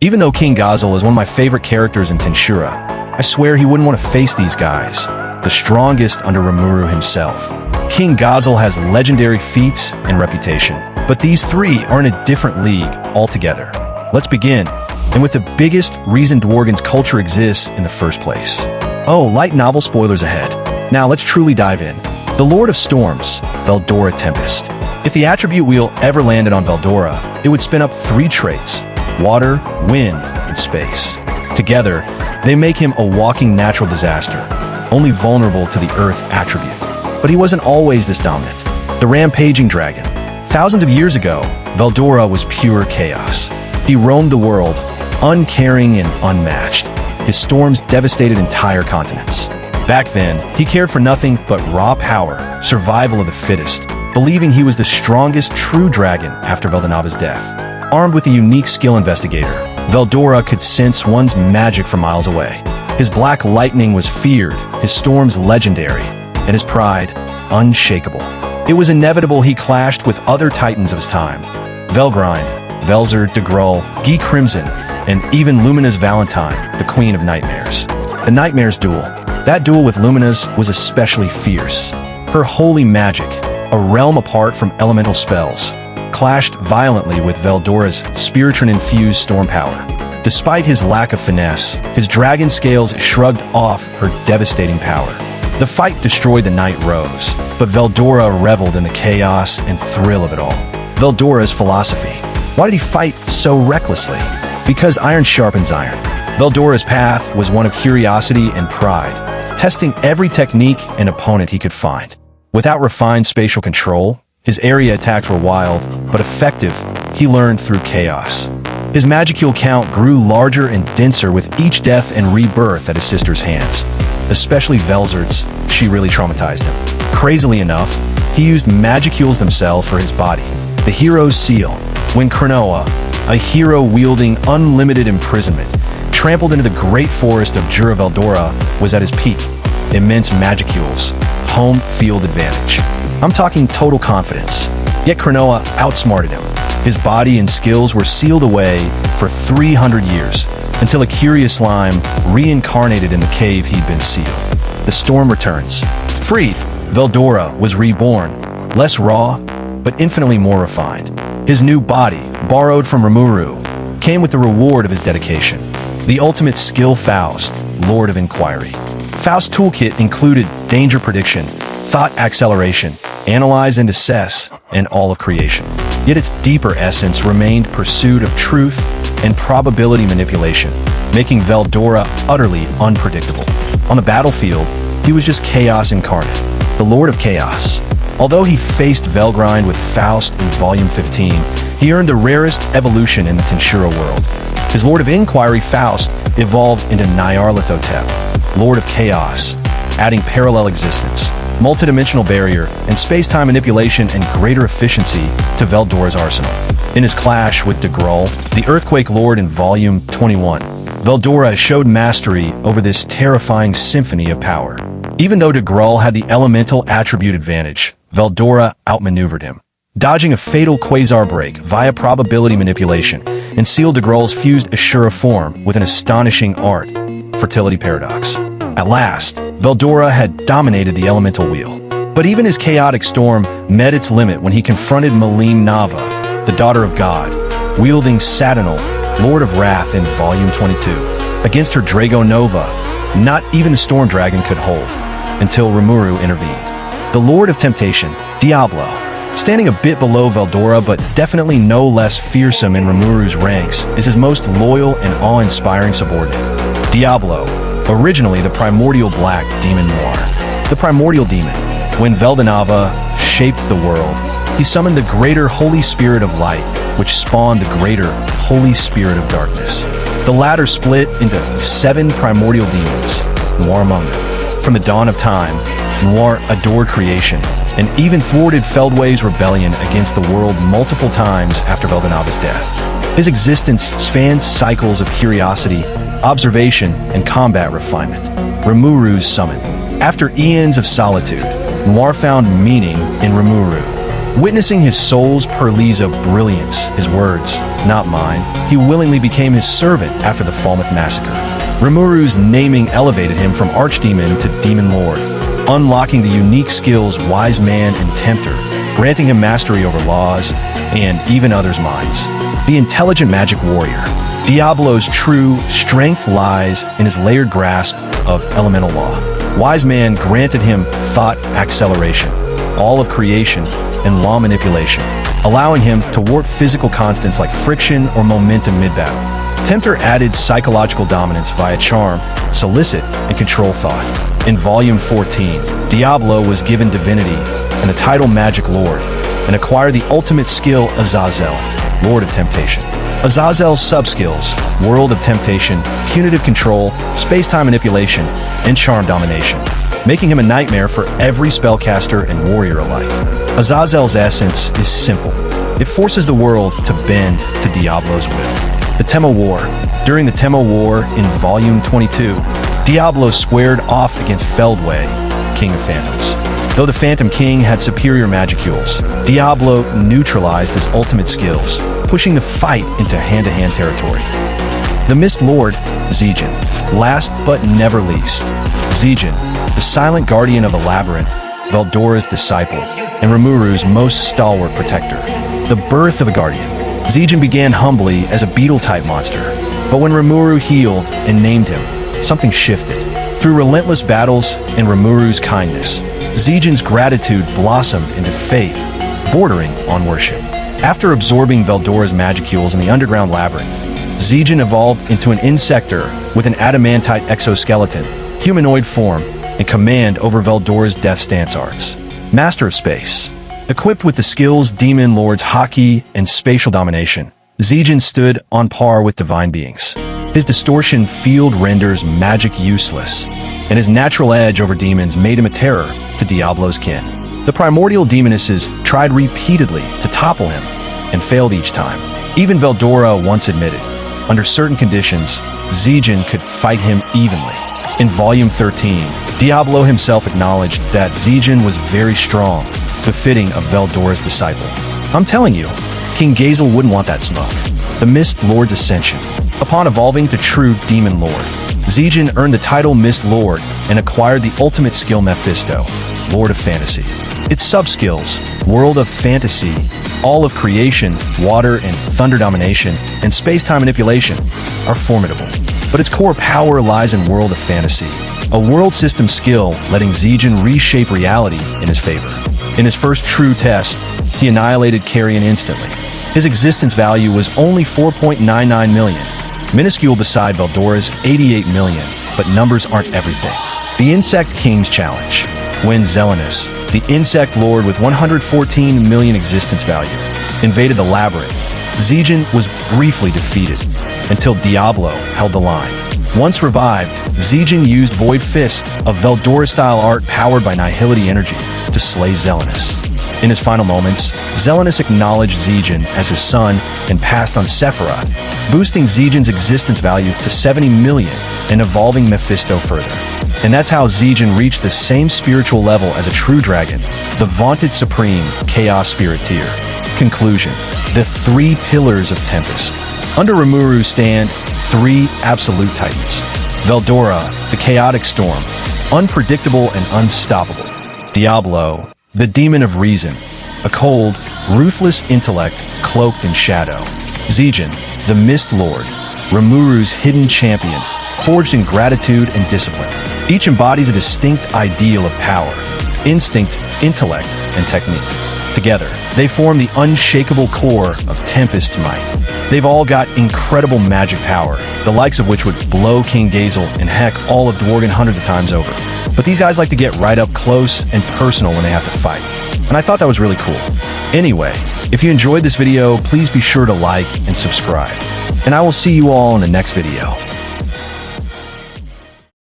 Even though King Gazel is one of my favorite characters in Tenshura, I swear he wouldn't want to face these guys, the strongest under Rimuru himself. King Gazel has legendary feats and reputation, but these three are in a different league altogether. Let's begin, and with the biggest reason Dworgen's culture exists in the first place. Oh, light novel spoilers ahead. Now let's truly dive in. The Lord of Storms, Veldora Tempest. If the attribute wheel ever landed on Veldora, it would spin up three traits: water, wind, and space. Together, they make him a walking natural disaster, only vulnerable to the earth attribute. But he wasn't always this dominant. The rampaging dragon. Thousands of years ago, Veldora was pure chaos. He roamed the world, uncaring and unmatched. His storms devastated entire continents. Back then, he cared for nothing but raw power, survival of the fittest, believing he was the strongest true dragon after Veldonava's death. Armed with a unique skill investigator, Veldora could sense one's magic from miles away. His black lightning was feared, his storms legendary, and his pride unshakable. It was inevitable he clashed with other titans of his time: Velgrind, Velzer, DeGrull, Guy Crimson, and even Lumina's Valentine, the Queen of Nightmares. The Nightmares duel. That duel with Lumina's was especially fierce. Her holy magic, a realm apart from elemental spells, clashed violently with Veldora's Spiritron-infused storm power. Despite his lack of finesse, his dragon scales shrugged off her devastating power. The fight destroyed the Night Rose, but Veldora reveled in the chaos and thrill of it all. Veldora's philosophy. Why did he fight so recklessly? Because iron sharpens iron. Veldora's path was one of curiosity and pride, testing every technique and opponent he could find. Without refined spatial control, his area attacks were wild, but effective. He learned through chaos. His magicule count grew larger and denser with each death and rebirth at his sister's hands. Especially Velzer's, she really traumatized him. Crazily enough, he used magicules themselves for his body. The hero's seal. When Cronoa, a hero wielding unlimited imprisonment, trampled into the great forest of Jura Veldora, was at his peak. Immense magicules. Home field advantage. I'm talking total confidence. Yet Cronoa outsmarted him. His body and skills were sealed away for 300 years, until a curious slime reincarnated in the cave he'd been sealed. The storm returns. Freed, Veldora was reborn, less raw, but infinitely more refined. His new body, borrowed from Rimuru, came with the reward of his dedication. The ultimate skill Faust, Lord of Inquiry. Faust's toolkit included danger prediction, thought acceleration, analyze and assess, and all of creation. Yet its deeper essence remained pursuit of truth and probability manipulation, making Veldora utterly unpredictable. On the battlefield, he was just chaos incarnate, the Lord of Chaos. Although he faced Velgrind with Faust in Volume 15, he earned the rarest evolution in the Tenshura world. His Lord of Inquiry, Faust, evolved into Nyarlathotep, Lord of Chaos, adding parallel existence, multidimensional barrier, and space-time manipulation and greater efficiency to Veldora's arsenal. In his clash with DeGrull, the Earthquake Lord in Volume 21, Veldora showed mastery over this terrifying symphony of power. Even though DeGrull had the elemental attribute advantage, Veldora outmaneuvered him, dodging a fatal quasar break via probability manipulation, and sealed DeGrull's fused Ashura form with an astonishing art, Fertility Paradox. At last, Veldora had dominated the elemental wheel. But even his chaotic storm met its limit when he confronted Maline Nava, the daughter of God, wielding Saturnal, Lord of Wrath in Volume 22. Against her Drago Nova, not even the Storm Dragon could hold, until Rimuru intervened. The Lord of Temptation, Diablo, standing a bit below Veldora but definitely no less fearsome in Rimuru's ranks, is his most loyal and awe-inspiring subordinate. Diablo, originally the primordial black demon noir. The primordial demon, when Veldonava shaped the world, he summoned the greater Holy Spirit of Light, which spawned the greater Holy Spirit of Darkness. The latter split into 7 primordial demons, Noir among them. From the dawn of time, Noir adored creation, and even thwarted Feldway's rebellion against the world multiple times after Veldonava's death. His existence spans cycles of curiosity, observation, and combat refinement. Rimuru's summon. After eons of solitude, Noir found meaning in Rimuru. Witnessing his soul's pearls of brilliance, his words, not mine. He willingly became his servant after the Falmouth massacre. Rimuru's naming elevated him from Archdemon to Demon Lord, unlocking the unique skills Wise Man and Tempter, granting him mastery over laws and even others' minds. The intelligent magic warrior. Diablo's true strength lies in his layered grasp of elemental law. Wise Man granted him thought acceleration, all of creation, and law manipulation, allowing him to warp physical constants like friction or momentum mid-battle. Tempter added psychological dominance via charm, solicit, and control thought. In Volume 14, Diablo was given divinity and the title Magic Lord, and acquired the ultimate skill Azazel, Lord of Temptation. Azazel's sub-skills, World of Temptation, Punitive Control, Space-Time Manipulation, and Charm Domination, making him a nightmare for every spellcaster and warrior alike. Azazel's essence is simple. It forces the world to bend to Diablo's will. The Tema War. During the Tema War in Volume 22, Diablo squared off against Feldway, King of Phantoms. Though the Phantom King had superior magicules, Diablo neutralized his ultimate skills, pushing the fight into hand-to-hand territory. The Mist Lord, Zegion. Last but never least, Zegion, the silent guardian of the labyrinth, Veldora's disciple, and Rimuru's most stalwart protector. The birth of a guardian. Zegion began humbly as a beetle-type monster, but when Rimuru healed and named him, something shifted. Through relentless battles and Rimuru's kindness, Zegion's gratitude blossomed into faith, bordering on worship. After absorbing Veldora's magicules in the underground labyrinth, Zegion evolved into an insector with an adamantite exoskeleton, humanoid form, and command over Veldora's Death Stance arts. Master of Space. Equipped with the skills Demon Lord's Haki and Spatial Domination, Zegion stood on par with divine beings. His distortion field renders magic useless, and his natural edge over demons made him a terror to Diablo's kin. The primordial demonesses tried repeatedly to topple him, and failed each time. Even Veldora once admitted, under certain conditions, Zegion could fight him evenly. In Volume 13, Diablo himself acknowledged that Zegion was very strong, befitting of Veldora's disciple. I'm telling you, King Gazel wouldn't want that smoke. The Mist Lord's Ascension. Upon evolving to true Demon Lord, Zegion earned the title Mist Lord and acquired the ultimate skill Mephisto, Lord of Fantasy. Its sub-skills, World of Fantasy, All of Creation, Water and Thunder Domination, and Space-Time Manipulation, are formidable. But its core power lies in World of Fantasy, a world system skill letting Zegion reshape reality in his favor. In his first true test, he annihilated Carrion instantly. His existence value was only 4.99 million, minuscule beside Veldora's 88 million, but numbers aren't everything. The Insect King's Challenge. When Zelenus, the Insect Lord with 114 million existence value, invaded the labyrinth, Zegion was briefly defeated, until Diablo held the line. Once revived, Zegion used Void Fist, a Veldora-style art powered by Nihility energy, to slay Zelenus. In his final moments, Zelenus acknowledged Zegion as his son and passed on Sephiroth, boosting Zegion's existence value to 70 million and evolving Mephisto further. And that's how Zegion reached the same spiritual level as a true dragon, the vaunted supreme Chaos Spirit tier. Conclusion. The three pillars of Tempest. Under Rimuru stand three absolute titans. Veldora, the chaotic storm, unpredictable and unstoppable. Diablo, the demon of reason, a cold, ruthless intellect cloaked in shadow. Zegion, the Mist Lord, Rimuru's hidden champion, forged in gratitude and discipline. Each embodies a distinct ideal of power, instinct, intellect, and technique. Together, they form the unshakable core of Tempest's might. They've all got incredible magic power, the likes of which would blow King Gazel and heck all of Dworgen hundreds of times over. But these guys like to get right up close and personal when they have to fight. And I thought that was really cool. Anyway, if you enjoyed this video, please be sure to like and subscribe. And I will see you all in the next video.